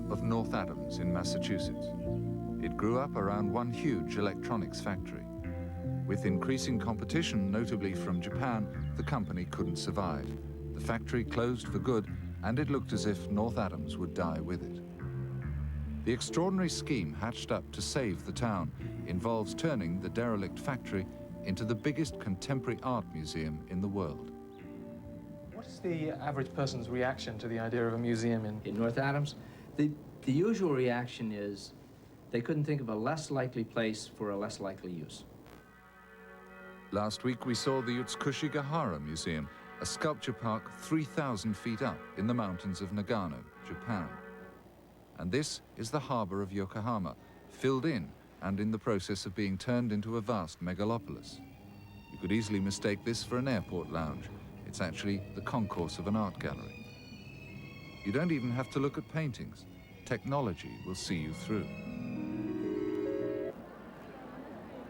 of North Adams in Massachusetts. It grew up around one huge electronics factory. With increasing competition, notably from Japan, the company couldn't survive. The factory closed for good, and it looked as if North Adams would die with it. The extraordinary scheme hatched up to save the town involves turning the derelict factory into the biggest contemporary art museum in the world. What's the average person's reaction to the idea of a museum in North Adams? The usual reaction is they couldn't think of a less likely place for a less likely use. Last week we saw the Utsukushigahara Museum, a sculpture park 3,000 feet up in the mountains of Nagano, Japan. And this is the harbor of Yokohama, filled in and in the process of being turned into a vast megalopolis. You could easily mistake this for an airport lounge. It's actually the concourse of an art gallery. You don't even have to look at paintings. Technology will see you through.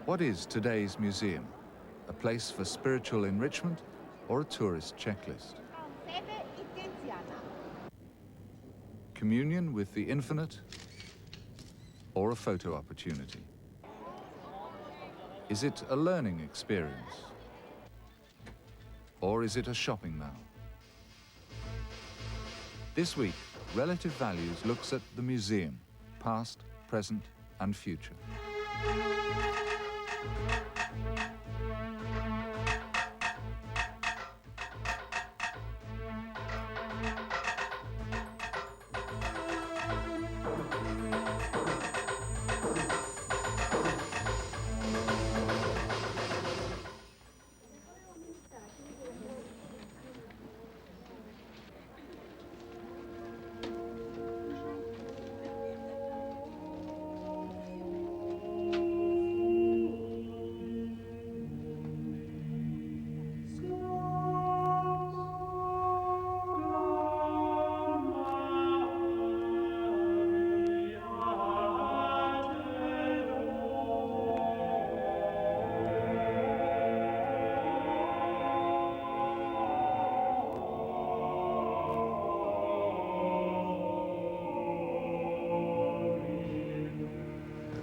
What is today's museum? A place for spiritual enrichment or a tourist checklist? Communion with the infinite or a photo opportunity? Is it a learning experience or is it a shopping mall? This week, Relative Values looks at the museum, past, present and future.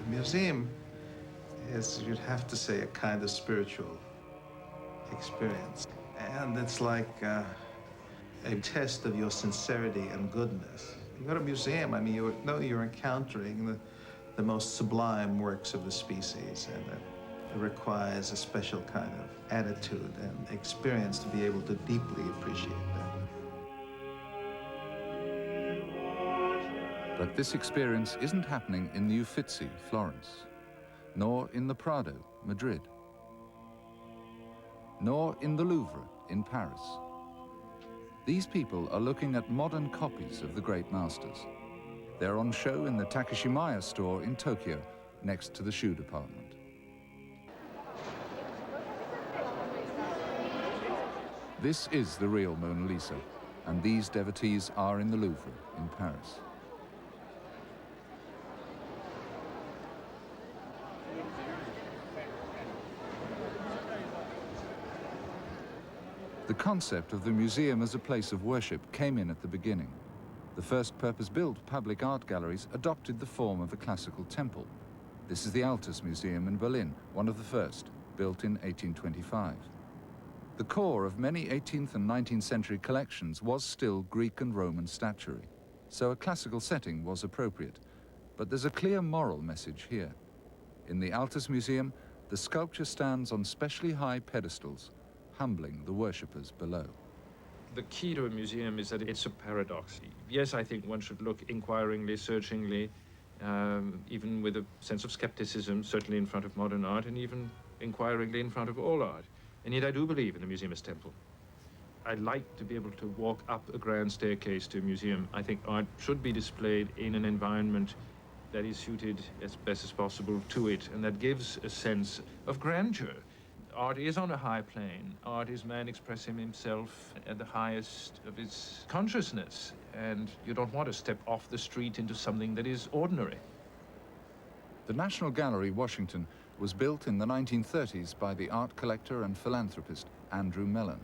Museum is, you'd have to say, a kind of spiritual experience. And it's like a test of your sincerity and goodness. You go to a museum, I mean, you know you're encountering the most sublime works of the species, and it requires a special kind of attitude and experience to be able to deeply appreciate them. But this experience isn't happening in the Uffizi, Florence, nor in the Prado, Madrid, nor in the Louvre in Paris. These people are looking at modern copies of the great masters. They're on show in the Takashimaya store in Tokyo, next to the shoe department. This is the real Mona Lisa, and these devotees are in the Louvre in Paris. The concept of the museum as a place of worship came in at the beginning. The first purpose-built public art galleries adopted the form of a classical temple. This is the Altes Museum in Berlin, one of the first, built in 1825. The core of many 18th and 19th century collections was still Greek and Roman statuary, so a classical setting was appropriate. But there's a clear moral message here. In the Altes Museum, the sculpture stands on specially high pedestals, humbling the worshippers below. The key to a museum is that it's a paradox. Yes, I think one should look inquiringly, searchingly, even with a sense of skepticism, certainly in front of modern art, and even inquiringly in front of all art. And yet I do believe in the museum as temple. I like to be able to walk up a grand staircase to a museum. I think art should be displayed in an environment that is suited as best as possible to it, and that gives a sense of grandeur. Art is on a high plane. Art is man expressing himself at the highest of his consciousness, and you don't want to step off the street into something that is ordinary. The National Gallery, Washington, was built in the 1930s by the art collector and philanthropist Andrew Mellon.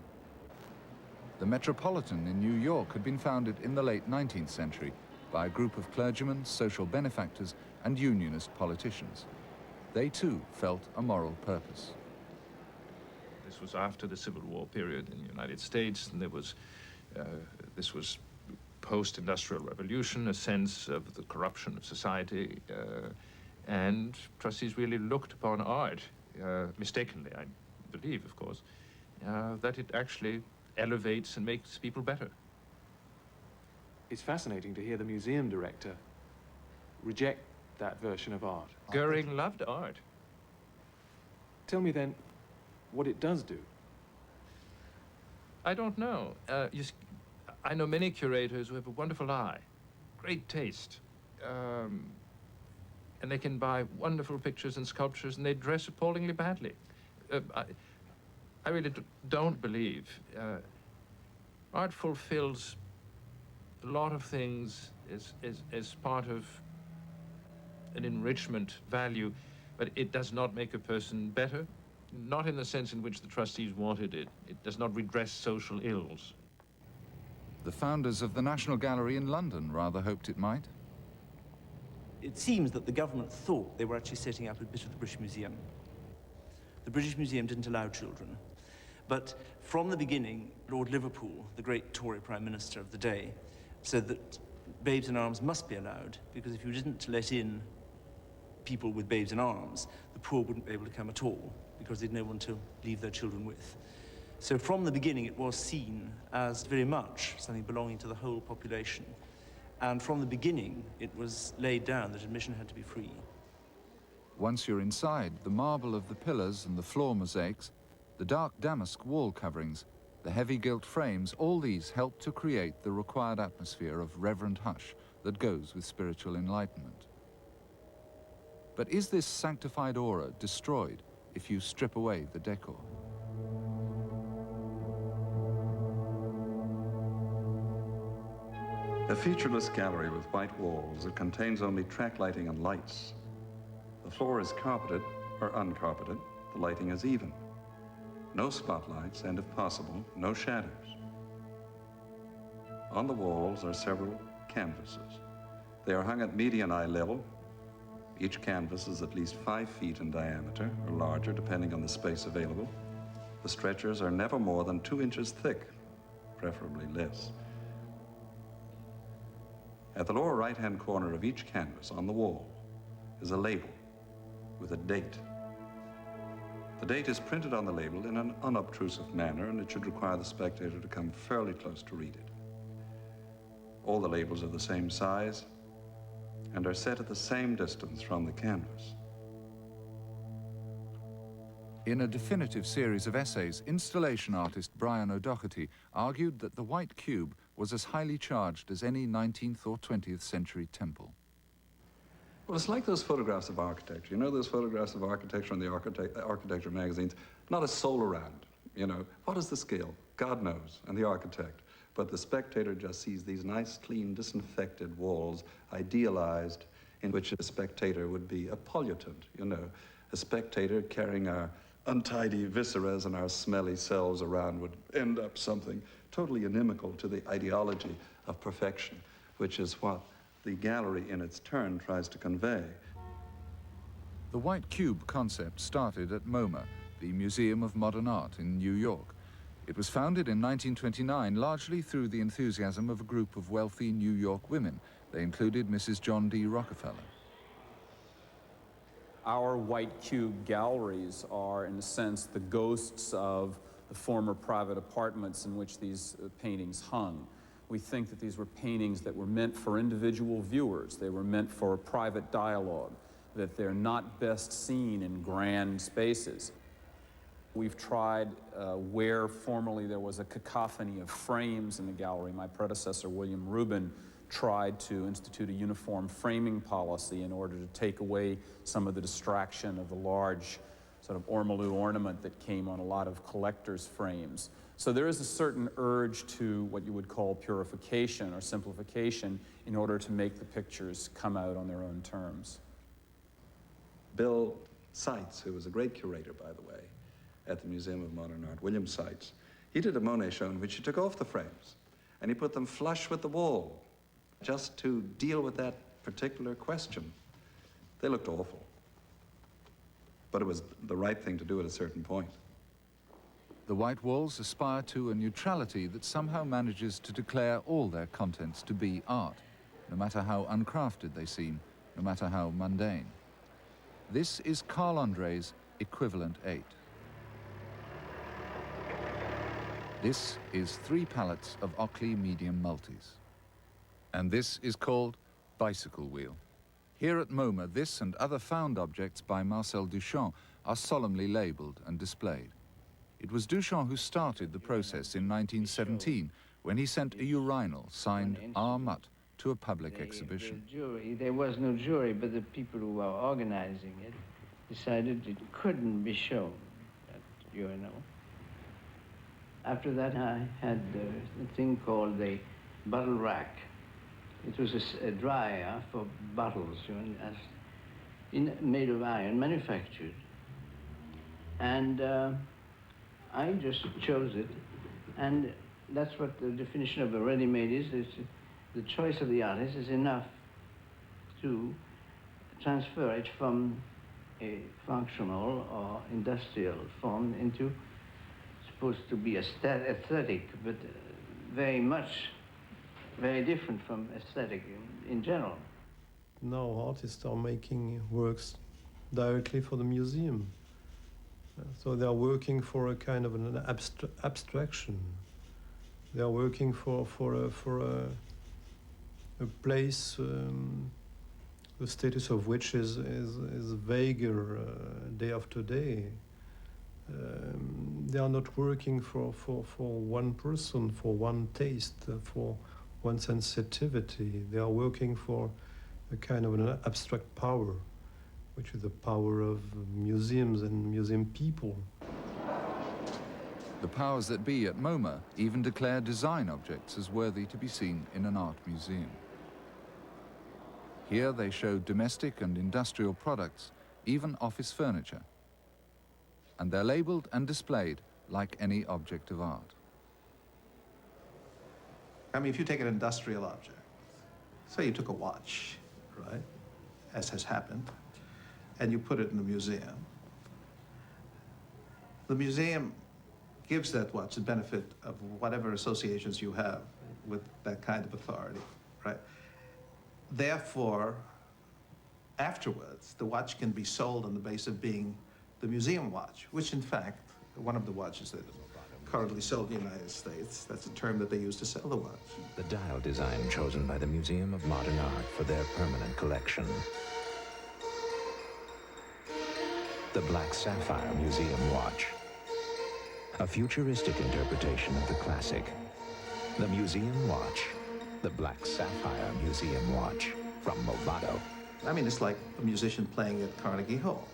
The Metropolitan in New York had been founded in the late 19th century by a group of clergymen, social benefactors, and unionist politicians. They too felt a moral purpose. This was after the Civil War period in the United States, and this was post-industrial revolution, a sense of the corruption of society, and trustees really looked upon art, mistakenly, I believe, of course, that it actually elevates and makes people better. It's fascinating to hear the museum director reject that version of art. Goering loved art. Tell me then what it does do. I don't know. I know many curators who have a wonderful eye, great taste, and they can buy wonderful pictures and sculptures, and they dress appallingly badly. I really don't believe. Art fulfills a lot of things as part of an enrichment value, but it does not make a person better, not in the sense in which the trustees wanted it. It does not redress social ills. The founders of the National Gallery in London rather hoped it might. It seems that the government thought they were actually setting up a bit of the British Museum. The British Museum didn't allow children. But from the beginning, Lord Liverpool, the great Tory Prime Minister of the day, said that babes in arms must be allowed, because if you didn't let in people with babes in arms, the poor wouldn't be able to come at all, because they'd no one to leave their children with. So from the beginning, it was seen as very much something belonging to the whole population. And from the beginning, it was laid down that admission had to be free. Once you're inside, the marble of the pillars and the floor mosaics, the dark damask wall coverings, the heavy gilt frames, all these help to create the required atmosphere of reverent hush that goes with spiritual enlightenment. But is this sanctified aura destroyed if you strip away the decor? A featureless gallery with white walls that contains only track lighting and lights. The floor is carpeted or uncarpeted. The lighting is even. No spotlights, and if possible, no shadows. On the walls are several canvases. They are hung at median eye level. Each canvas is at least 5 feet in diameter, or larger, depending on the space available. The stretchers are never more than 2 inches thick, preferably less. At the lower right-hand corner of each canvas on the wall is a label with a date. The date is printed on the label in an unobtrusive manner, and it should require the spectator to come fairly close to read it. All the labels are the same size and are set at the same distance from the canvas. In a definitive series of essays, installation artist Brian O'Doherty argued that the white cube was as highly charged as any 19th or 20th century temple. Well, it's like those photographs of architecture. You know those photographs of architecture in the architecture magazines? Not a soul around, you know. What is the scale? God knows, and the architect. But the spectator just sees these nice, clean, disinfected walls, idealized, in which a spectator would be a pollutant, you know. A spectator carrying our untidy visceras and our smelly selves around would end up something totally inimical to the ideology of perfection, which is what the gallery in its turn tries to convey. The white cube concept started at MoMA, the Museum of Modern Art in New York. It was founded in 1929 largely through the enthusiasm of a group of wealthy New York women. They included Mrs. John D. Rockefeller. Our white cube galleries are, in a sense, the ghosts of the former private apartments in which these paintings hung. We think that these were paintings that were meant for individual viewers. They were meant for a private dialogue, that they're not best seen in grand spaces. We've tried where formerly there was a cacophony of frames in the gallery. My predecessor, William Rubin, tried to institute a uniform framing policy in order to take away some of the distraction of the large sort of ormolu ornament that came on a lot of collectors' frames. So there is a certain urge to what you would call purification or simplification in order to make the pictures come out on their own terms. Bill Seitz, who was a great curator, by the way, at the Museum of Modern Art, William Seitz, he did a Monet show in which he took off the frames and he put them flush with the wall. just to deal with that particular question. They looked awful. But it was the right thing to do at a certain point. The white walls aspire to a neutrality that somehow manages to declare all their contents to be art, no matter how uncrafted they seem, no matter how mundane. This is Carl André's Equivalent 8. This is 3 pallets of Oakley medium multis. And this is called Bicycle Wheel. Here at MoMA, this and other found objects by Marcel Duchamp are solemnly labelled and displayed. It was Duchamp who started the process in 1917 when he sent a urinal signed R. Mutt to a public exhibition. The jury, there was no jury, but the people who were organizing it decided it couldn't be shown, that urinal. After that, I had a thing called a bottle rack. It was a dryer for bottles, made of iron, manufactured. And I just chose it, and that's what the definition of a ready-made is. The choice of the artist is enough to transfer it from a functional or industrial form into supposed to be aesthetic, but very different from aesthetic in general. Now artists are making works directly for the museum. So they are working for a kind of an abstraction. They are working for a place, the status of which is vaguer day after day. They are not working for one person, for one taste, for one sensitivity. They are working for a kind of an abstract power, which is the power of museums and museum people. The powers that be at MoMA even declare design objects as worthy to be seen in an art museum. Here they show domestic and industrial products, even office furniture. And they're labelled and displayed like any object of art. I mean, if you take an industrial object, say you took a watch, right, as has happened, and you put it in the museum gives that watch the benefit of whatever associations you have with that kind of authority, right? Therefore, afterwards, the watch can be sold on the basis of being the museum watch, which in fact, one of the watches that are currently sold in the United States, that's a term that they use to sell the watch. The dial design chosen by the Museum of Modern Art for their permanent collection. The Black Sapphire Museum Watch. A futuristic interpretation of the classic. The Museum Watch. The Black Sapphire Museum Watch from Movado. I mean, it's like a musician playing at Carnegie Hall.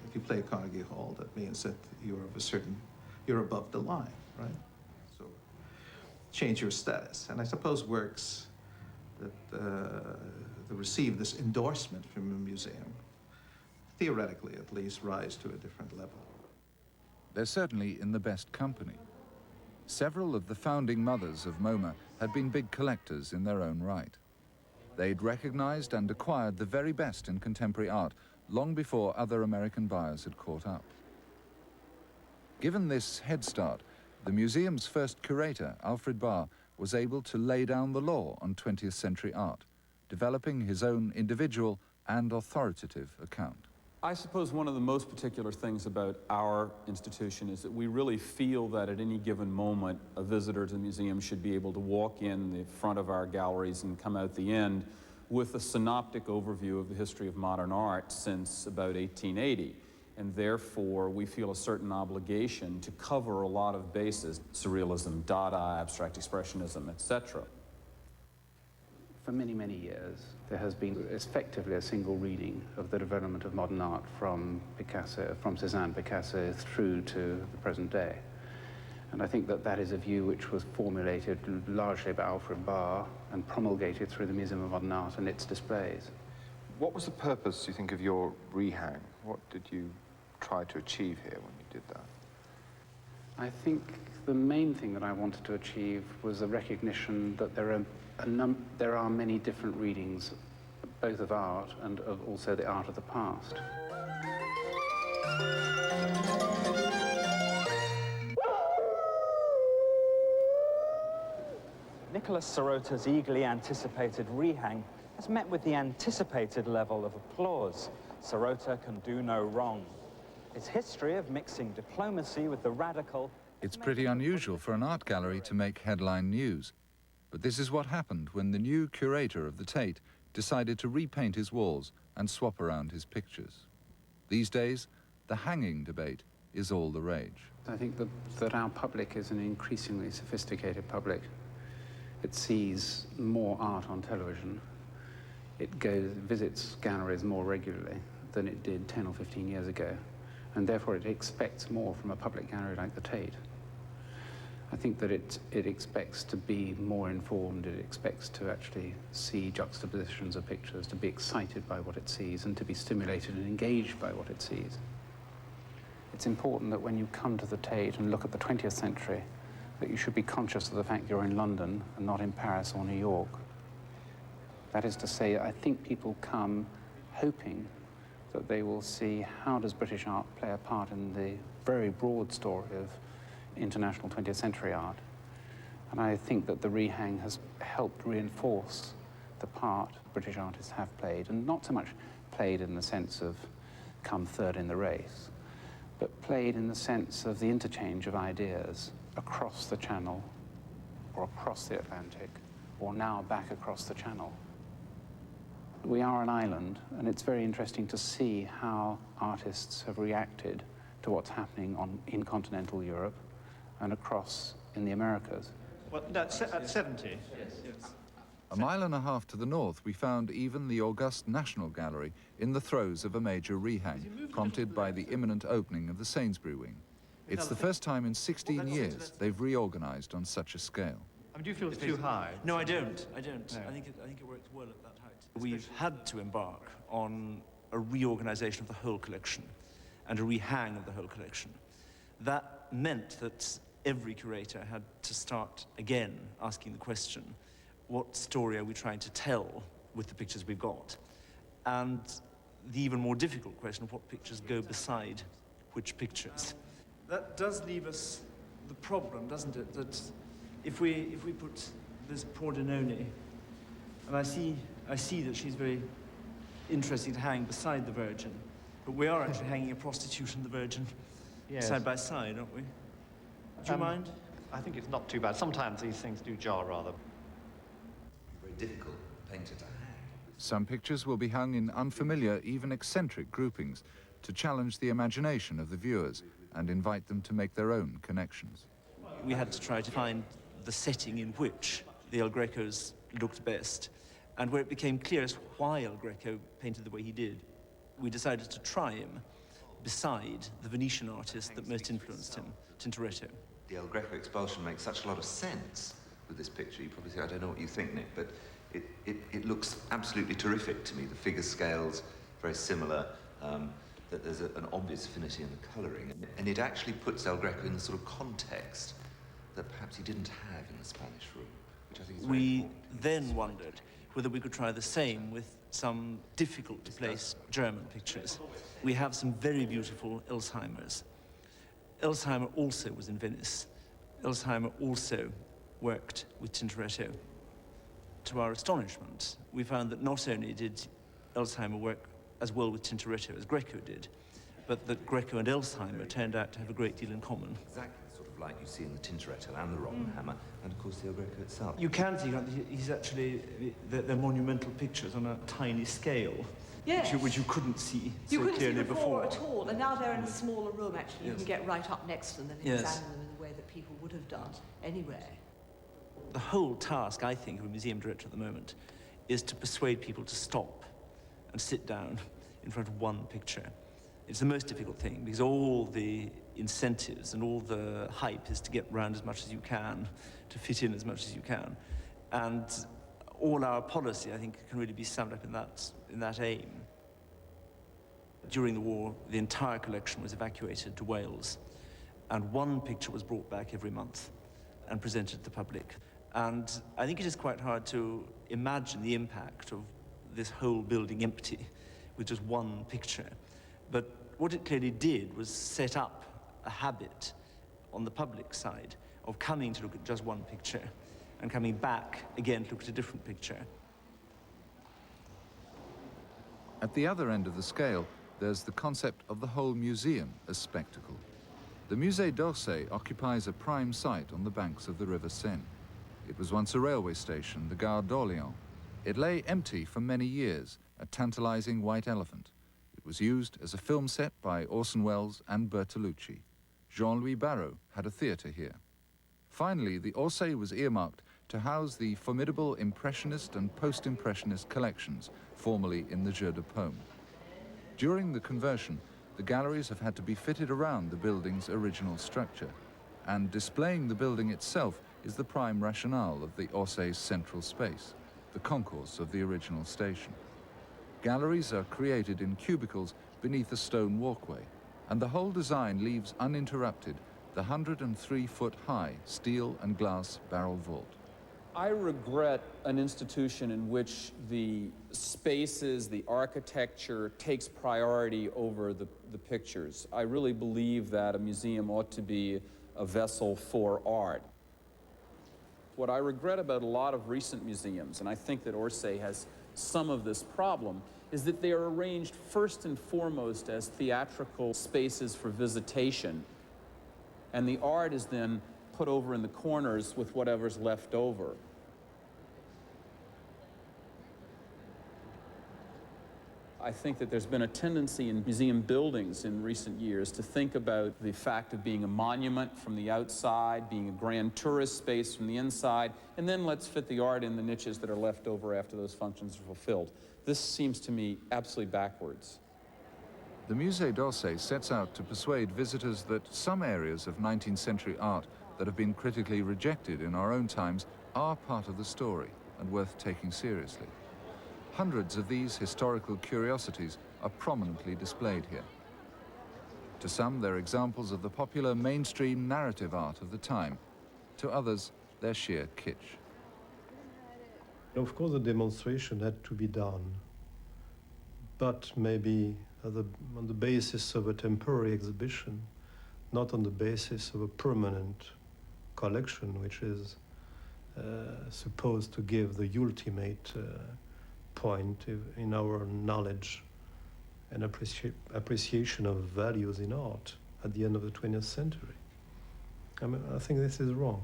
If you play at Carnegie Hall, that means that you're above the line, right? So change your status. And I suppose works that receive this endorsement from a museum, theoretically at least, rise to a different level. They're certainly in the best company. Several of the founding mothers of MoMA had been big collectors in their own right. They'd recognized and acquired the very best in contemporary art long before other American buyers had caught up. Given this head start, the museum's first curator, Alfred Barr, was able to lay down the law on 20th century art, developing his own individual and authoritative account. I suppose one of the most particular things about our institution is that we really feel that at any given moment, a visitor to the museum should be able to walk in the front of our galleries and come out the end with a synoptic overview of the history of modern art since about 1880. And therefore, we feel a certain obligation to cover a lot of bases: surrealism, Dada, abstract expressionism, etc. For many, many years, there has been effectively a single reading of the development of modern art from Picasso, from Cézanne, Picasso, through to the present day. And I think that that is a view which was formulated largely by Alfred Barr and promulgated through the Museum of Modern Art and its displays. What was the purpose, you think, of your rehang? What did you try to achieve here when you did that? I think the main thing that I wanted to achieve was a recognition that there are There are many different readings, both of art and of also the art of the past. Nicholas Serota's eagerly anticipated rehang has met with the anticipated level of applause. Serota can do no wrong. His history of mixing diplomacy with the radical... It's pretty unusual for an art gallery to make headline news. But this is what happened when the new curator of the Tate decided to repaint his walls and swap around his pictures. These days, the hanging debate is all the rage. I think that our public is an increasingly sophisticated public. It sees more art on television. It visits galleries more regularly than it did 10 or 15 years ago. And therefore it expects more from a public gallery like the Tate. I think that it expects to be more informed. It expects to actually see juxtapositions of pictures, to be excited by what it sees, and to be stimulated and engaged by what it sees. It's important that when you come to the Tate and look at the 20th century, that you should be conscious of the fact you're in London and not in Paris or New York. That is to say, I think people come hoping that they will see how does British art play a part in the very broad story of international 20th century art. And I think that the rehang has helped reinforce the part British artists have played, and not so much played in the sense of come third in the race, but played in the sense of the interchange of ideas across the Channel, or across the Atlantic, or now back across the Channel. We are an island, and it's very interesting to see how artists have reacted to what's happening in continental Europe and across in the Americas. Well, that's at 70. Yes. A mile and a half to the north, we found even the august National Gallery in the throes of a major rehang, prompted by the imminent opening of the Sainsbury wing. It's the first time in 16 years they've reorganized on such a scale. I mean, do you feel it's too high? No, I don't. No. I think it works well at that height. We've had to embark on a reorganization of the whole collection and a rehang of the whole collection. That meant that every curator had to start again asking the question, what story are we trying to tell with the pictures we've got? And the even more difficult question of what pictures go beside which pictures. That does leave us the problem, doesn't it? That if we put this poor Danone, and I see that she's very interesting to hang beside the Virgin, but we are actually hanging a prostitute and the Virgin side by side, aren't we? Do you mind? I think it's not too bad. Sometimes these things do jar rather. Very difficult painter to hang. Some pictures will be hung in unfamiliar, even eccentric groupings to challenge the imagination of the viewers and invite them to make their own connections. We had to try to find the setting in which the El Grecos looked best, and where it became clear as why El Greco painted the way he did. We decided to try him beside the Venetian artist that most influenced him, Tintoretto. The El Greco expulsion makes such a lot of sense with this picture. You probably say, I don't know what you think, Nick, but it looks absolutely terrific to me. The figure scales, very similar, that there's an obvious affinity in the colouring. And it actually puts El Greco in the sort of context that perhaps he didn't have in the Spanish room, which I think is very important. Then wondered whether we could try the same with some difficult-to-place German pictures. We have some very beautiful Elsheimer's. Elsheimer also was in Venice. Elsheimer also worked with Tintoretto. To our astonishment, we found that not only did Elsheimer work as well with Tintoretto as Greco did, but that Greco and Elsheimer turned out to have a great deal in common. Exactly the sort of light you see in the Tintoretto and the Rottenhammer, and of course the El Greco itself. You can see he's actually, they're monumental pictures on a tiny scale, yes. which you couldn't see you so couldn't clearly see before. At all, and now they're in a smaller room, actually. You Yes. can get right up next to them and Yes. examine them in the way that people would have done anywhere. The whole task, I think, of a museum director at the moment is to persuade people to stop and sit down in front of one picture. It's the most difficult thing, because all the incentives and all the hype is to get round as much as you can, to fit in as much as you can. And all our policy, I think, can really be summed up in that aim. During the war, the entire collection was evacuated to Wales, and one picture was brought back every month and presented to the public. And I think it is quite hard to imagine the impact of this whole building empty with just one picture. But what it clearly did was set up a habit on the public side of coming to look at just one picture and coming back again to look at a different picture. At the other end of the scale, there's the concept of the whole museum as spectacle. The Musée d'Orsay occupies a prime site on the banks of the River Seine. It was once a railway station, the Gare d'Orléans. It lay empty for many years, a tantalizing white elephant. It was used as a film set by Orson Welles and Bertolucci. Jean-Louis Barrault had a theatre here. Finally, the Orsay was earmarked to house the formidable Impressionist and Post-Impressionist collections, formerly in the Jeu de Paume. During the conversion, the galleries have had to be fitted around the building's original structure, and displaying the building itself is the prime rationale of the Orsay's central space, the concourse of the original station. Galleries are created in cubicles beneath a stone walkway, and the whole design leaves uninterrupted the 103-foot-high steel and glass barrel vault. I regret an institution in which the spaces, the architecture takes priority over the pictures. I really believe that a museum ought to be a vessel for art. What I regret about a lot of recent museums, and I think that Orsay has some of this problem, is that they are arranged first and foremost as theatrical spaces for visitation, and the art is then put over in the corners with whatever's left over. I think that there's been a tendency in museum buildings in recent years to think about the fact of being a monument from the outside, being a grand tourist space from the inside, and then let's fit the art in the niches that are left over after those functions are fulfilled. This seems to me absolutely backwards. The Musée d'Orsay sets out to persuade visitors that some areas of 19th century art that have been critically rejected in our own times are part of the story and worth taking seriously. Hundreds of these historical curiosities are prominently displayed here. To some, they're examples of the popular mainstream narrative art of the time. To others, they're sheer kitsch. Of course, the demonstration had to be done, but maybe on the basis of a temporary exhibition, not on the basis of a permanent collection, which is supposed to give the ultimate point in our knowledge and appreciation of values in art at the end of the 20th century. I think this is wrong.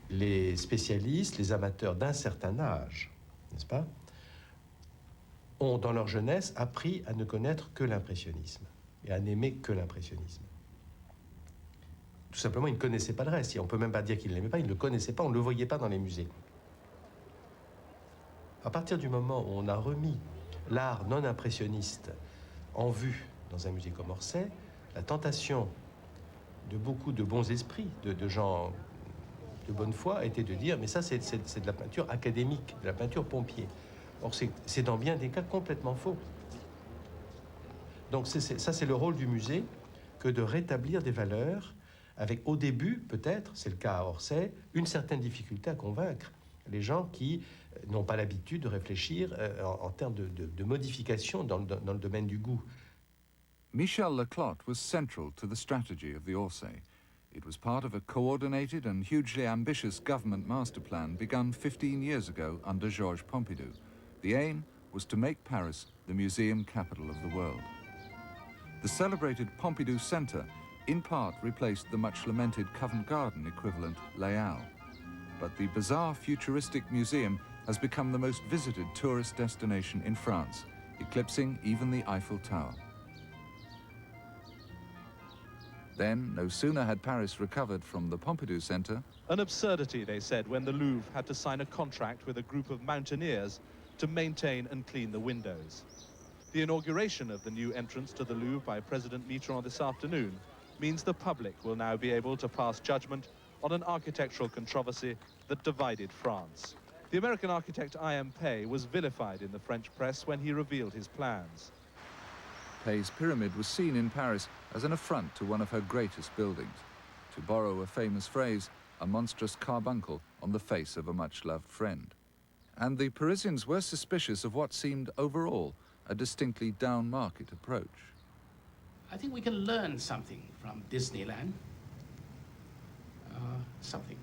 Les spécialistes, les amateurs d'un certain âge, n'est-ce pas, ont dans leur jeunesse appris à ne connaître que l'impressionnisme et à n'aimer que l'impressionnisme. Tout simplement, ils ne connaissaient pas le reste. On ne peut même pas dire qu'ils ne l'aimaient pas, ils ne le connaissaient pas, on ne le voyait pas dans les musées. À partir du moment où on a remis l'art non impressionniste en vue dans un musée comme Orsay, la tentation de beaucoup de bons esprits, de gens de bonne foi, était de dire mais ça c'est de la peinture académique, de la peinture pompier. Or c'est dans bien des cas complètement faux. Donc ça c'est le rôle du musée que de rétablir des valeurs avec au début peut-être, c'est le cas à Orsay, une certaine difficulté à convaincre les gens qui n'ont pas l'habitude de réfléchir en termes de modification dans le domaine du goût. Michel Leclotte was central to the strategy of the Orsay. It was part of a coordinated and hugely ambitious government master plan begun 15 years ago under Georges Pompidou. The aim was to make Paris the museum capital of the world. The celebrated Pompidou Centre in part replaced the much-lamented Covent Garden equivalent, Les Halles. But the bizarre futuristic museum has become the most visited tourist destination in France, eclipsing even the Eiffel Tower. Then, no sooner had Paris recovered from the Pompidou Centre. An absurdity, they said, when the Louvre had to sign a contract with a group of mountaineers to maintain and clean the windows. The inauguration of the new entrance to the Louvre by President Mitterrand this afternoon means the public will now be able to pass judgment on an architectural controversy that divided France. The American architect I.M. Pei was vilified in the French press when he revealed his plans. Pei's pyramid was seen in Paris as an affront to one of her greatest buildings. To borrow a famous phrase, a monstrous carbuncle on the face of a much-loved friend. And the Parisians were suspicious of what seemed overall a distinctly down-market approach. I think we can learn something from Disneyland. Something.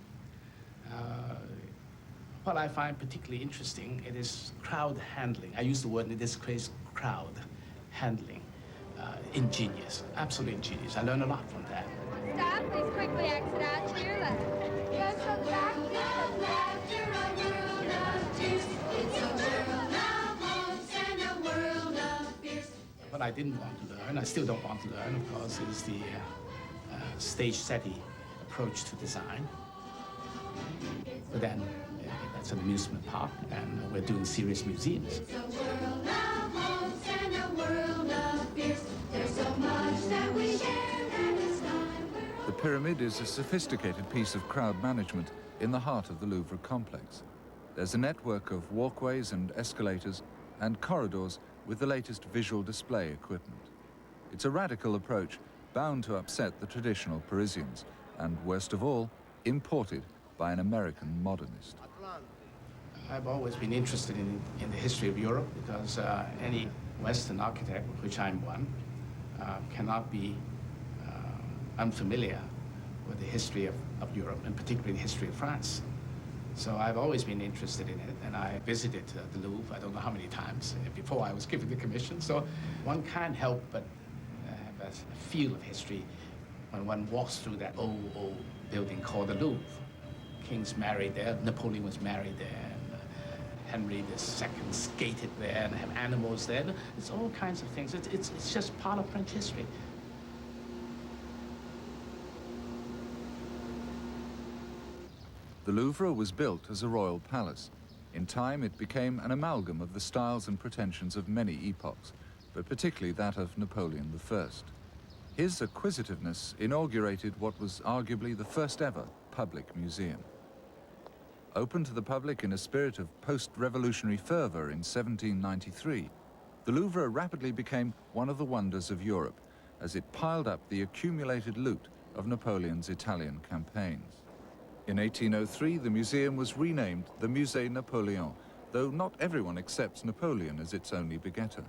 What I find particularly interesting, it is crowd handling. I use the word in this case, crowd handling. Ingenious, absolutely ingenious. I learn a lot from that. Stop, please quickly exit out to your left. Yes, so back. What I didn't want to learn, I still don't want to learn, of course, is the stage-setty approach to design. But then, that's an amusement park, and we're doing serious museums. The pyramid is a sophisticated piece of crowd management in the heart of the Louvre complex. There's a network of walkways and escalators and corridors with the latest visual display equipment. It's a radical approach bound to upset the traditional Parisians, and worst of all, imported by an American modernist. I've always been interested in the history of Europe because any Western architect, of which I'm one, cannot be unfamiliar with the history of Europe, and particularly the history of France. So I've always been interested in it, and I visited the Louvre, I don't know how many times, before I was given the commission. So one can't help but have a feel of history when one walks through that old building called the Louvre. Kings married there, Napoleon was married there, and Henry II skated there, and have animals there. It's all kinds of things. It's just part of French history. The Louvre was built as a royal palace. In time, it became an amalgam of the styles and pretensions of many epochs, but particularly that of Napoleon I. His acquisitiveness inaugurated what was arguably the first ever public museum. Open to the public in a spirit of post-revolutionary fervor in 1793, the Louvre rapidly became one of the wonders of Europe as it piled up the accumulated loot of Napoleon's Italian campaigns. In 1803, the museum was renamed the Musée Napoléon, though not everyone accepts Napoleon as its only begetter.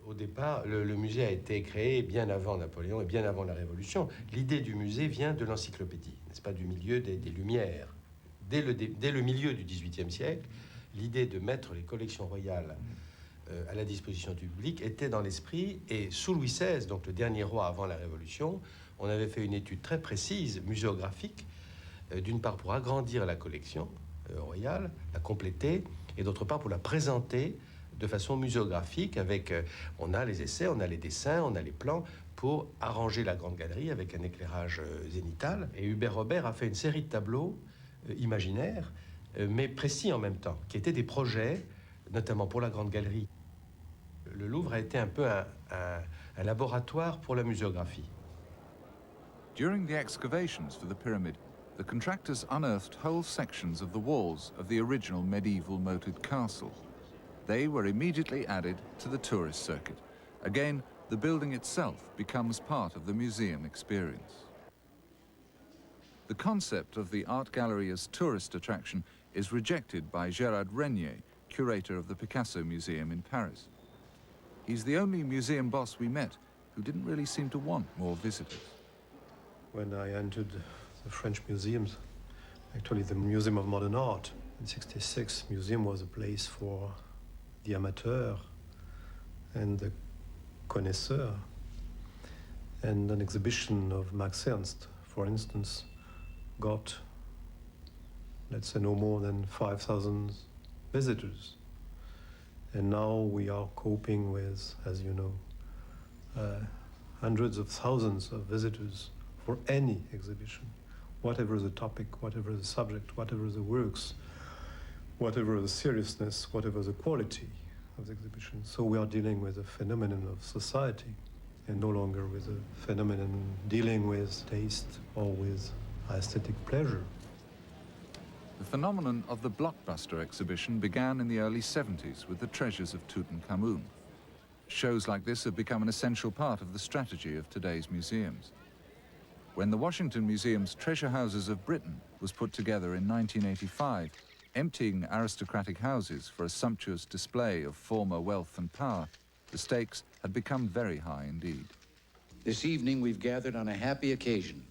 Au départ, le musée a été créé bien avant Napoléon et bien avant la Révolution. L'idée du musée vient de l'encyclopédie, n'est-ce pas, du milieu des Lumières. Dès le milieu du XVIIIe siècle, l'idée de mettre les collections royales à la disposition du public était dans l'esprit, et sous Louis XVI, donc le dernier roi avant la Révolution, on avait fait une étude très précise, muséographique, d'une part pour agrandir la collection royale, la compléter, et d'autre part pour la présenter de façon muséographique avec, on a les essais, on a les dessins, on a les plans pour arranger la grande galerie avec un éclairage zénithal. Et Hubert Robert a fait une série de tableaux imaginaires, mais précis en même temps, qui étaient des projets, notamment pour la grande galerie. Le Louvre a été un peu un laboratoire pour la muséographie. During the excavations for the pyramid, the contractors unearthed whole sections of the walls of the original medieval moated castle. They were immediately added to the tourist circuit. Again, the building itself becomes part of the museum experience. The concept of the art gallery as tourist attraction is rejected by Gérard Regnier, curator of the Picasso Museum in Paris. He's the only museum boss we met who didn't really seem to want more visitors. When I entered the French museums, actually the Museum of Modern Art, in '66, museum was a place for the amateur and the connoisseur. And an exhibition of Max Ernst, for instance, got, let's say, no more than 5,000 visitors. And now we are coping with, as you know, hundreds of thousands of visitors for any exhibition, whatever the topic, whatever the subject, whatever the works, whatever the seriousness, whatever the quality of the exhibition. So we are dealing with a phenomenon of society and no longer with a phenomenon dealing with taste or with aesthetic pleasure. The phenomenon of the blockbuster exhibition began in the early 70s with the treasures of Tutankhamun. Shows like this have become an essential part of the strategy of today's museums. When the Washington Museum's Treasure Houses of Britain was put together in 1985, emptying aristocratic houses for a sumptuous display of former wealth and power, the stakes had become very high indeed. This evening we've gathered on a happy occasion,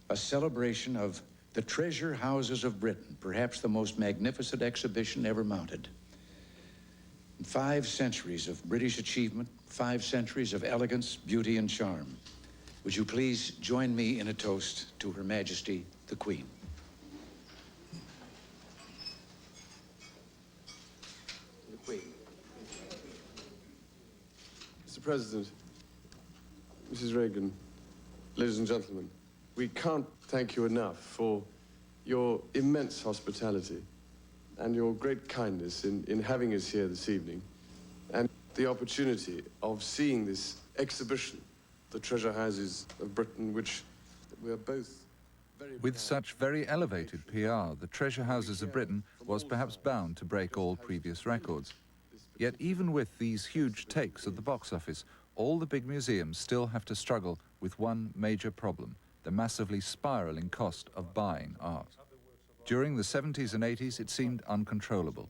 a celebration of the Treasure Houses of Britain, perhaps the most magnificent exhibition ever mounted. 5 centuries of British achievement, 5 centuries of elegance, beauty, and charm. Would you please join me in a toast to Her Majesty, the Queen? The Queen. Mr. President, Mrs. Reagan, ladies and gentlemen, we can't thank you enough for your immense hospitality and your great kindness in having us here this evening, and the opportunity of seeing this exhibition, the Treasure Houses of Britain, which we are both very With such very elevated PR, the Treasure Houses of Britain was perhaps bound to break all previous records. Yet even with these huge takes at the box office, all the big museums still have to struggle with one major problem: the massively spiraling cost of buying art. During the 70s and 80s, it seemed uncontrollable.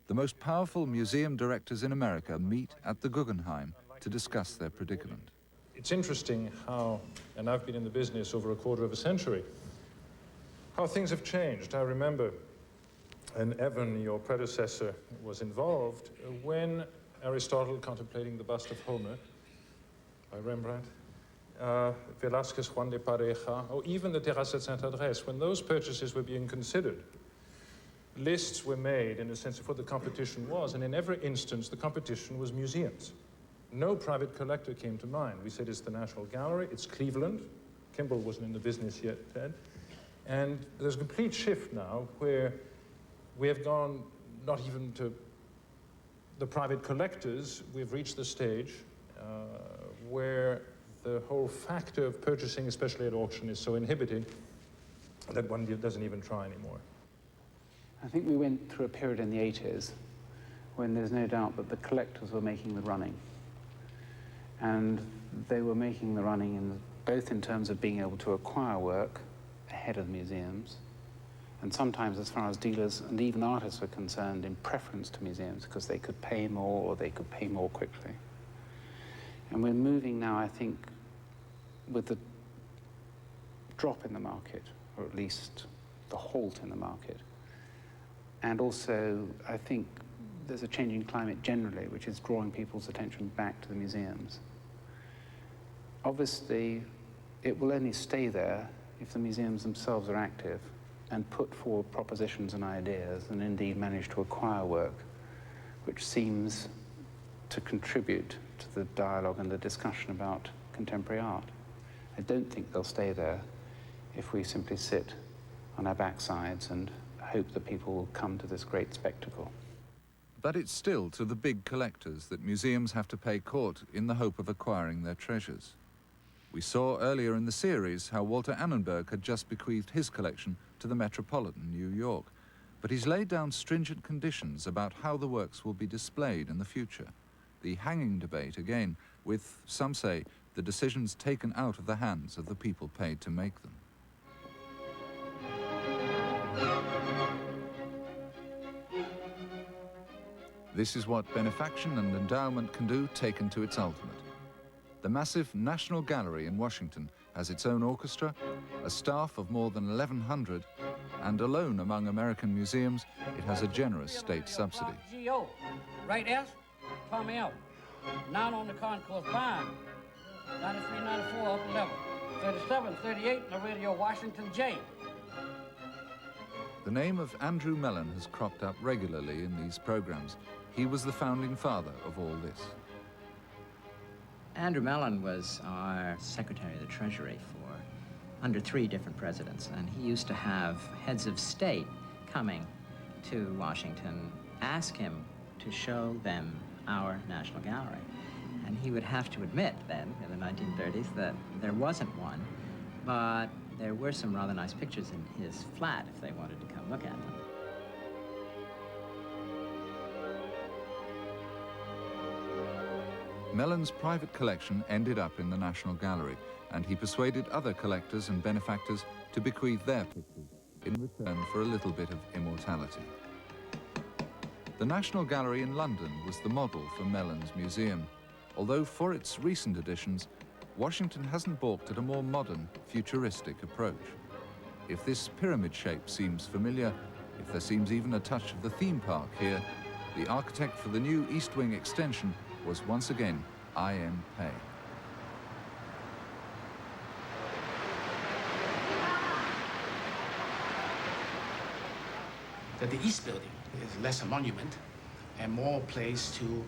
The most powerful museum directors in America meet at the Guggenheim to discuss their predicament. It's interesting how, and I've been in the business over a quarter of a century, how things have changed. I remember, and Evan, your predecessor, was involved when Aristotle, contemplating the bust of Homer by Rembrandt, Velázquez, Juan de Pareja, or even the Terrasse de Sainte-Adresse, when those purchases were being considered, lists were made in a sense of what the competition was, and in every instance the competition was museums. No private collector came to mind. We said it's the National Gallery, it's Cleveland. Kimball wasn't in the business yet, Ted. And there's a complete shift now where we have gone not even to the private collectors, we've reached the stage where the whole factor of purchasing, especially at auction, is so inhibiting that one doesn't even try anymore. I think we went through a period in the 80s when there's no doubt that the collectors were making the running. And they were making the running both in terms of being able to acquire work ahead of the museums, and sometimes as far as dealers and even artists were concerned, in preference to museums because they could pay more or they could pay more quickly. And we're moving now, I think, with the drop in the market, or at least the halt in the market. And also, I think there's a changing climate generally, which is drawing people's attention back to the museums. Obviously, it will only stay there if the museums themselves are active and put forward propositions and ideas, and indeed manage to acquire work which seems to contribute to the dialogue and the discussion about contemporary art. I don't think they'll stay there if we simply sit on our backsides and hope that people will come to this great spectacle. But it's still to the big collectors that museums have to pay court in the hope of acquiring their treasures. We saw earlier in the series how Walter Annenberg had just bequeathed his collection to the Metropolitan New York, but he's laid down stringent conditions about how the works will be displayed in the future. The hanging debate again, with, some say, the decisions taken out of the hands of the people paid to make them. This is what benefaction and endowment can do taken to its ultimate. The massive National Gallery in Washington has its own orchestra, a staff of more than 1,100, and alone among American museums, it has a generous state subsidy. G.O. Right, S? Call me out. 9 on the concourse bond. 93, 94 upper level. 37, 38 in the radio Washington J. The name of Andrew Mellon has cropped up regularly in these programs. He was the founding father of all this. Andrew Mellon was our Secretary of the Treasury for under 3 different presidents, and he used to have heads of state coming to Washington, ask him to show them our National Gallery. And he would have to admit then, in the 1930s, that there wasn't one, but there were some rather nice pictures in his flat if they wanted to come look at them. Mellon's private collection ended up in the National Gallery, and he persuaded other collectors and benefactors to bequeath their pictures in return for a little bit of immortality. The National Gallery in London was the model for Mellon's museum, although for its recent editions, Washington hasn't balked at a more modern, futuristic approach. If this pyramid shape seems familiar, if there seems even a touch of the theme park here, the architect for the new East Wing extension was once again I.M. Pei. That the East Building is less a monument and more a place to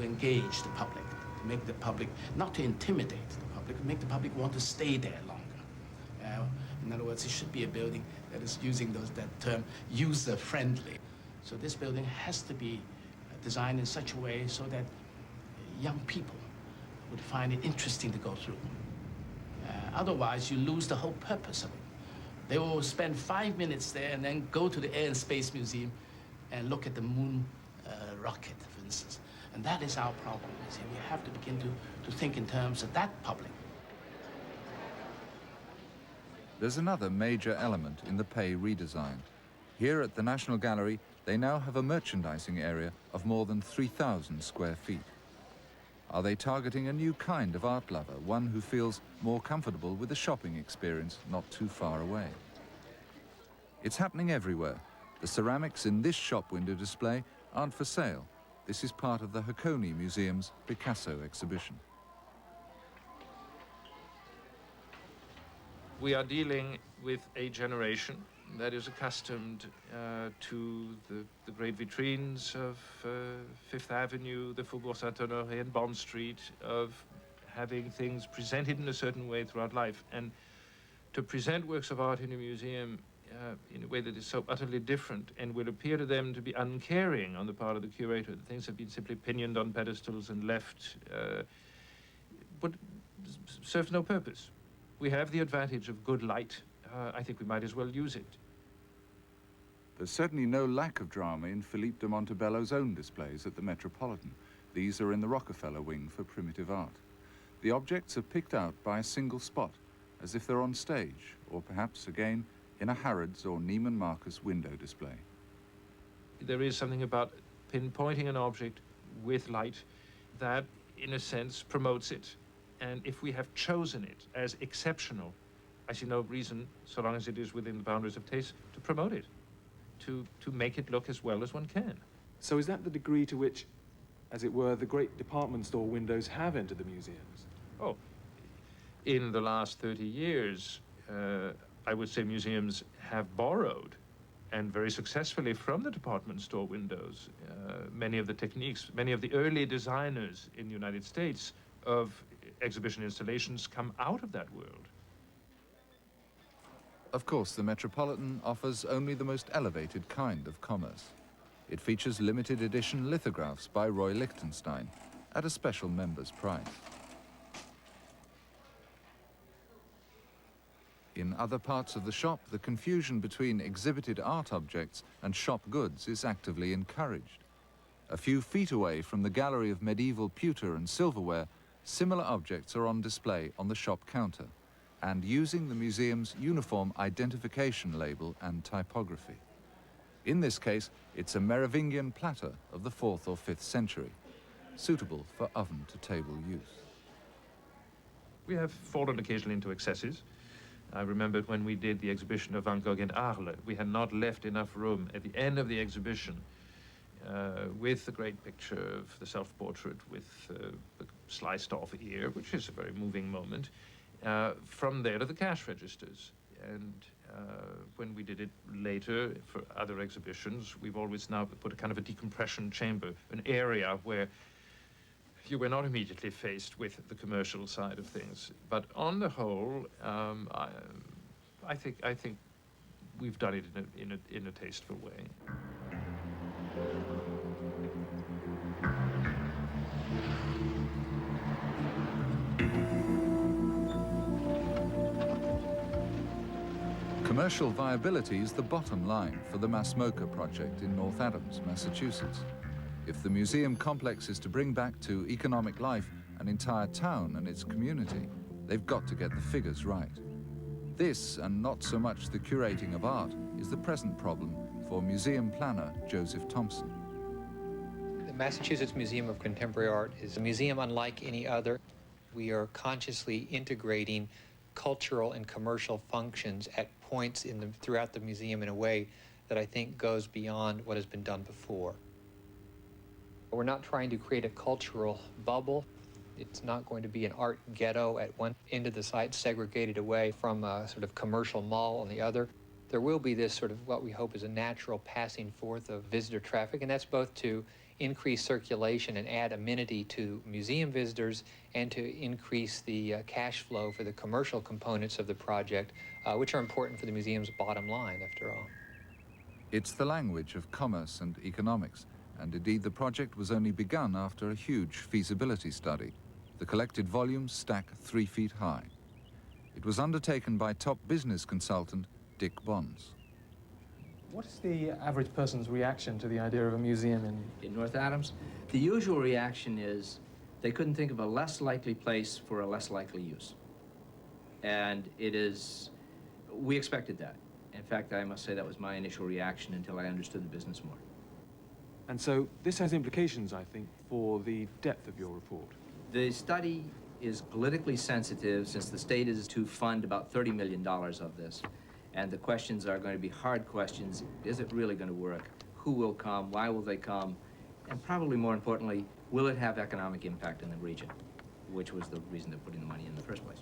engage the public, to make the public, not to intimidate the public, to make the public want to stay there longer. In other words, it should be a building that is using that term user-friendly. So this building has to be designed in such a way so that young people would find it interesting to go through. Otherwise, you lose the whole purpose of it. They will spend 5 minutes there and then go to the Air and Space Museum and look at the moon rocket, for instance. And that is our problem. You see, we have to begin to think in terms of that public. There's another major element in the Pei redesign. Here at the National Gallery, they now have a merchandising area of more than 3,000 square feet. Are they targeting a new kind of art lover, one who feels more comfortable with a shopping experience not too far away? It's happening everywhere. The ceramics in this shop window display aren't for sale. This is part of the Hacconi Museum's Picasso exhibition. We are dealing with a generation that is accustomed to the great vitrines of Fifth Avenue, the Faubourg Saint-Honoré and Bond Street, of having things presented in a certain way throughout life. And to present works of art in a museum in a way that is so utterly different and will appear to them to be uncaring on the part of the curator, that things have been simply pinioned on pedestals and left, but serves no purpose. We have the advantage of good light. I think we might as well use it. There's certainly no lack of drama in Philippe de Montebello's own displays at the Metropolitan. These are in the Rockefeller wing for primitive art. The objects are picked out by a single spot, as if they're on stage, or perhaps, again, in a Harrods or Neiman Marcus window display. There is something about pinpointing an object with light that, in a sense, promotes it. And if we have chosen it as exceptional, I see no reason, so long as it is within the boundaries of taste, to promote it, to make it look as well as one can. So is that the degree to which, as it were, the great department store windows have entered the museums? Oh, in the last 30 years, I would say museums have borrowed, and very successfully, from the department store windows. Many of the techniques, many of the early designers in the United States of exhibition installations come out of that world. Of course, the Metropolitan offers only the most elevated kind of commerce. It features limited edition lithographs by Roy Lichtenstein at a special member's price. In other parts of the shop, the confusion between exhibited art objects and shop goods is actively encouraged. A few feet away from the gallery of medieval pewter and silverware, similar objects are on display on the shop counter, and using the museum's uniform identification label and typography. In this case, it's a Merovingian platter of the 4th or 5th century, suitable for oven-to-table use. We have fallen occasionally into excesses. I remembered when we did the exhibition of Van Gogh in Arles, we had not left enough room at the end of the exhibition with the great picture of the self-portrait with the sliced off ear, which is a very moving moment, from there to the cash registers. And when we did it later for other exhibitions, we've always now put a kind of a decompression chamber, an area where you were not immediately faced with the commercial side of things. But on the whole, I think we've done it in a tasteful way. Commercial viability is the bottom line for the MassMocha project in North Adams, Massachusetts. If the museum complex is to bring back to economic life an entire town and its community, they've got to get the figures right. This, and not so much the curating of art, is the present problem for museum planner Joseph Thompson. The Massachusetts Museum of Contemporary Art is a museum unlike any other. We are consciously integrating cultural and commercial functions at points throughout the museum in a way that I think goes beyond what has been done before. We're not trying to create a cultural bubble. It's not going to be an art ghetto at one end of the site segregated away from a sort of commercial mall on the other. There will be this sort of what we hope is a natural passing forth of visitor traffic, and that's both to increase circulation and add amenity to museum visitors and to increase the cash flow for the commercial components of the project, which are important for the museum's bottom line, after all. It's the language of commerce and economics, and indeed the project was only begun after a huge feasibility study. The collected volumes stack 3 feet high. It was undertaken by top business consultant Dick Bonds. What is the average person's reaction to the idea of a museum in North Adams? The usual reaction is they couldn't think of a less likely place for a less likely use. And we expected that. In fact, I must say that was my initial reaction until I understood the business more. And so this has implications, I think, for the depth of your report. The study is politically sensitive since the state is to fund about $30 million of this. And the questions are going to be hard questions. Is it really going to work? Who will come? Why will they come? And probably more importantly, will it have economic impact in the region? Which was the reason they're putting the money in the first place.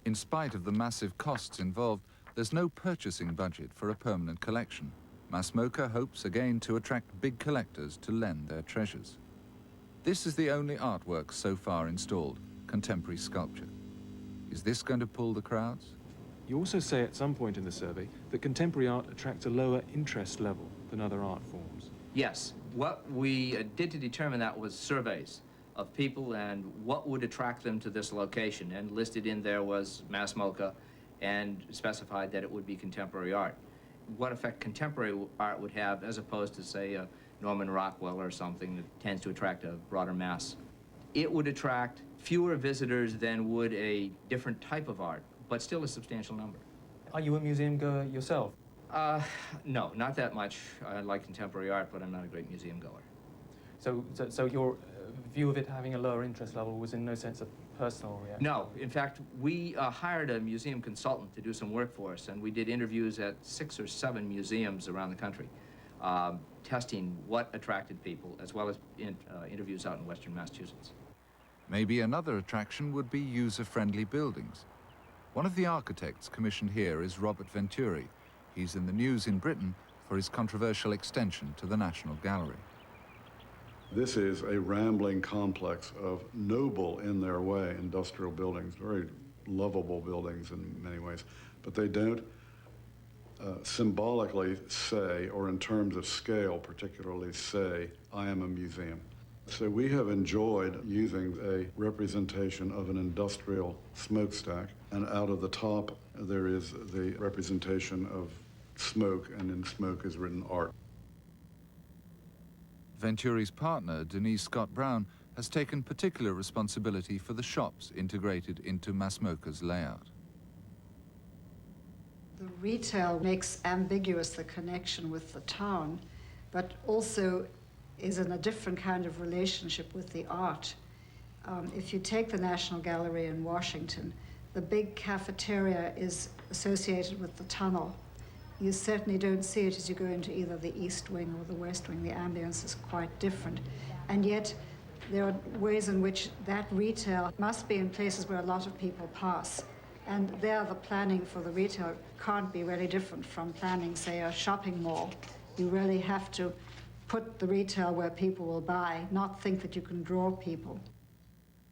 In spite of the massive costs involved, there's no purchasing budget for a permanent collection. MASMOCA hopes again to attract big collectors to lend their treasures. This is the only artwork so far installed, contemporary sculpture. Is this going to pull the crowds? You also say at some point in the survey that contemporary art attracts a lower interest level than other art forms. Yes. What we did to determine that was surveys of people and what would attract them to this location. And listed in there was MASMOCA and specified that it would be contemporary art. What effect contemporary art would have as opposed to, say, a Norman Rockwell or something that tends to attract a broader mass. It would attract fewer visitors than would a different type of art, but still a substantial number. Are you a museum goer yourself? No, not that much. I like contemporary art, but I'm not a great museum goer. So your view of it having a lower interest level was in no sense a personal reaction? No. In fact, we hired a museum consultant to do some work for us, and we did interviews at 6 or 7 museums around the country, testing what attracted people, as well as interviews out in Western Massachusetts. Maybe another attraction would be user-friendly buildings. One of the architects commissioned here is Robert Venturi. He's in the news in Britain for his controversial extension to the National Gallery. This is a rambling complex of noble in their way industrial buildings, very lovable buildings in many ways, but they don't symbolically say, or in terms of scale particularly say, I am a museum. So we have enjoyed using a representation of an industrial smokestack, and out of the top there is the representation of smoke, and in smoke is written art. Venturi's partner, Denise Scott Brown, has taken particular responsibility for the shops integrated into MASMOCA's layout. The retail makes ambiguous the connection with the town, but also is in a different kind of relationship with the art. If you take the National Gallery in Washington, the big cafeteria is associated with the tunnel. You certainly don't see it as you go into either the East Wing or the West Wing. The ambience is quite different. And yet, there are ways in which that retail must be in places where a lot of people pass. And there, the planning for the retail can't be really different from planning, say, a shopping mall. You really have to put the retail where people will buy, not think that you can draw people.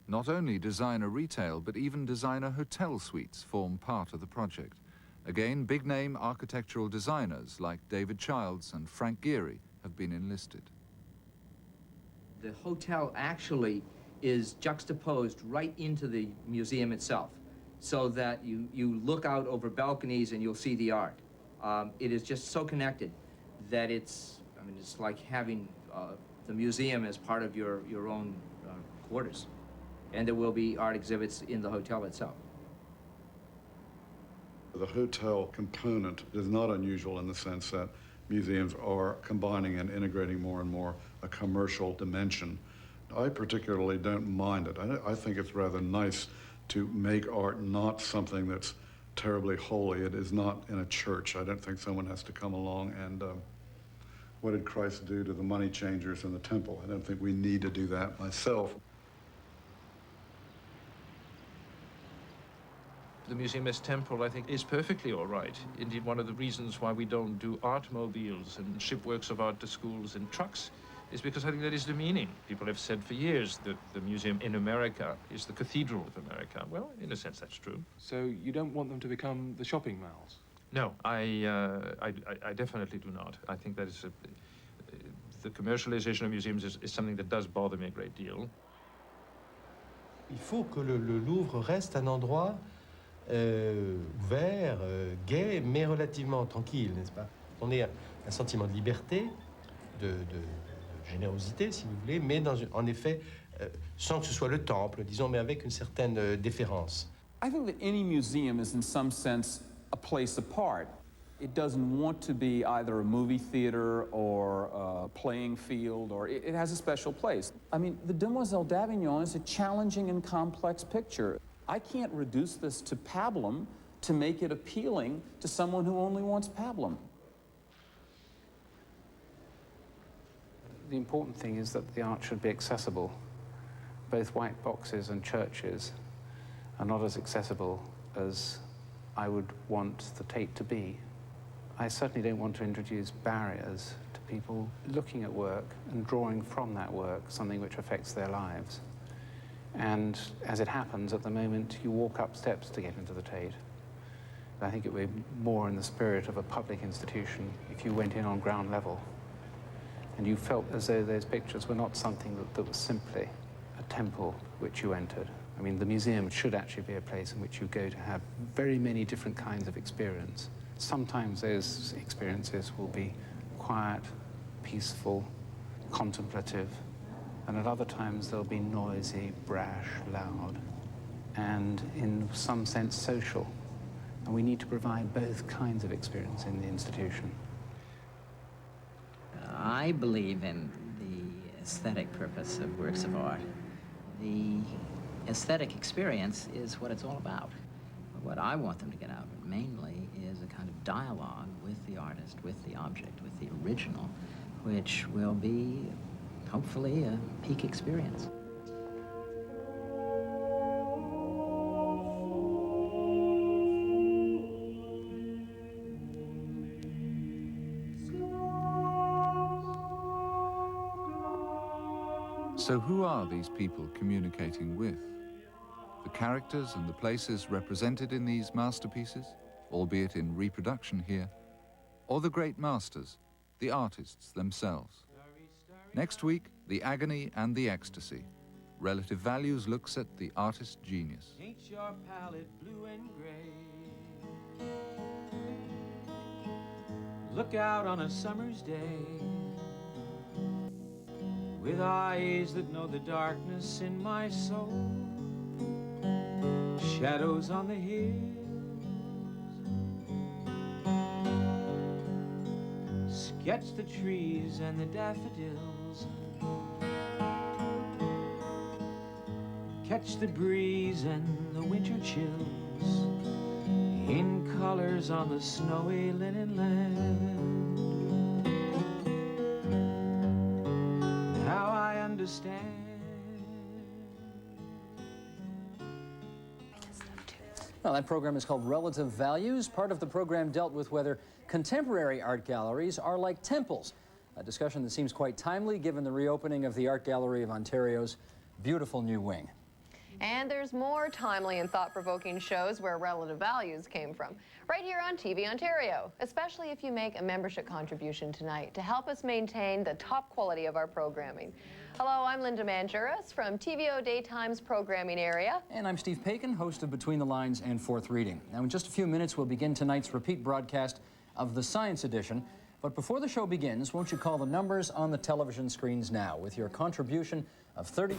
Not only designer retail, but even designer hotel suites form part of the project. Again, big-name architectural designers like David Childs and Frank Gehry have been enlisted. The hotel actually is juxtaposed right into the museum itself, so that you look out over balconies and you'll see the art. It is just so connected that it's like having the museum as part of your own quarters. and there will be art exhibits in the hotel itself. The hotel component is not unusual in the sense that museums are combining and integrating more and more a commercial dimension. I particularly don't mind it. I think it's rather nice to make art not something that's terribly holy. It is not in a church. I don't think someone has to come along and what did Christ do to the money changers in the temple? I don't think we need to do that myself. The museum as temple, I think, is perfectly all right. Indeed, one of the reasons why we don't do art mobiles and ship works of art to schools in trucks is because I think that is the meaning. People have said for years that the museum in America is the cathedral of America. Well, in a sense, that's true. So you don't want them to become the shopping malls? No, I definitely do not. I think that is the commercialization of museums is something that does bother me a great deal. Il faut que le Louvre reste un endroit ouvert, gai, mais relativement tranquille, n'est-ce pas? On ait un sentiment de liberté, de générosité, si vous voulez, mais en effet, sans que ce soit le temple, disons, mais avec une certaine déférence. I think that any museum is in some sense a place apart. It doesn't want to be either a movie theater or a playing field, or it has a special place. I mean, the Demoiselle d'Avignon is a challenging and complex picture. I can't reduce this to pablum to make it appealing to someone who only wants pablum. The important thing is that the art should be accessible. Both white boxes and churches are not as accessible as I would want the Tate to be. I certainly don't want to introduce barriers to people looking at work and drawing from that work something which affects their lives. And as it happens, at the moment, you walk up steps to get into the Tate. I think it would be more in the spirit of a public institution if you went in on ground level and you felt as though those pictures were not something that was simply a temple which you entered. I mean, the museum should actually be a place in which you go to have very many different kinds of experience. Sometimes those experiences will be quiet, peaceful, contemplative, and at other times they'll be noisy, brash, loud, and in some sense social. And we need to provide both kinds of experience in the institution. I believe in the aesthetic purpose of works of art. The aesthetic experience is what it's all about. What I want them to get out of it mainly is a kind of dialogue with the artist, with the object, with the original, which will be, hopefully, a peak experience. So who are these people communicating with? The characters and the places represented in these masterpieces, albeit in reproduction here, or the great masters, the artists themselves? Next week, the agony and the ecstasy. Relative Values looks at the artist's genius. Paint your palette blue and gray. Look out on a summer's day with eyes that know the darkness in my soul. Shadows on the hills, sketch the trees and the daffodils, catch the breeze and the winter chills in colors on the snowy linen land. Now I understand. Well, that program is called Relative Values. Part of the program dealt with whether contemporary art galleries are like temples, a discussion that seems quite timely given the reopening of the Art Gallery of Ontario's beautiful new wing. And there's more timely and thought-provoking shows where Relative Values came from, right here on TV Ontario, especially if you make a membership contribution tonight to help us maintain the top quality of our programming. Hello, I'm Linda Manjuras from TVO Daytime's programming area. And I'm Steve Paikin, host of Between the Lines and Fourth Reading. Now, in just a few minutes, we'll begin tonight's repeat broadcast of the Science Edition. But before the show begins, won't you call the numbers on the television screens now with your contribution of $30